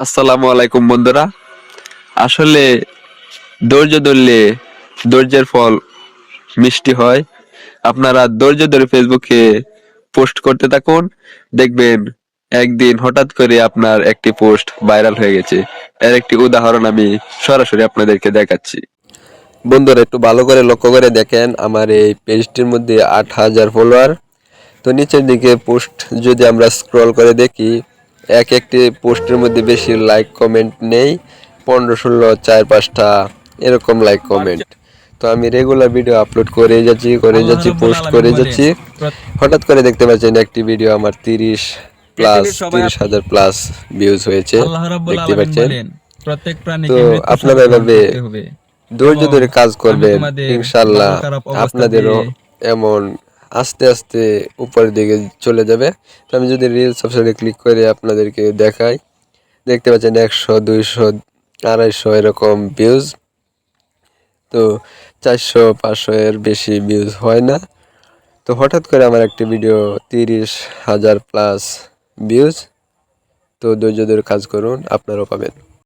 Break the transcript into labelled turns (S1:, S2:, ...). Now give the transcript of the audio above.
S1: আসসালামু আলাইকুম বন্ধুরা। আসলে ধৈর্য ধরলে ধৈর্যের ফল মিষ্টি হয়। আপনারা ধৈর্য ধরে ফেসবুকে পোস্ট করতে থাকুন, দেখবেন একদিন হঠাৎ করে আপনার একটি পোস্ট ভাইরাল হয়ে গেছে। এর একটি উদাহরণ আমি সরাসরি আপনাদেরকে দেখাচ্ছি। বন্ধুরা, একটু ভালো করে লক্ষ্য করে দেখেন, আমার এই পেজটির মধ্যে 8,000 ফলোয়ার। তো নিচের দিকে পোস্ট যদি আমরা স্ক্রল করে দেখি, একটি পোস্টের মধ্যে বেশি লাইক কমেন্ট নেই, 15-16 4-5টা এরকম লাইক কমেন্ট। তো আমি রেগুলার ভিডিও আপলোড করে যাচ্ছি পোস্ট করে যাচ্ছি। হঠাৎ করে দেখতে পাচ্ছেন একটি ভিডিও আমার 30,000 প্লাস ভিউজ হয়েছে, দেখতে পাচ্ছেন। তো আপনারা এভাবে ধৈর্য ধরে কাজ করবেন, ইনশাল্লাহ আপনাদেরও এমন আস্তে আস্তে উপরের দিকে চলে যাবে। তো আমি যদি রিলস অপশনে ক্লিক করে আপনাদেরকে দেখাই, দেখতে পাচ্ছেন 100, 200, 250 এরকম ভিউজ। তো 400, 500 এর বেশি ভিউজ হয় না। তো হঠাৎ করে আমার একটি ভিডিও 30,000 প্লাস ভিউজ। তো ধৈর্য ধরে কাজ করুন, আপনারাও পাবেন।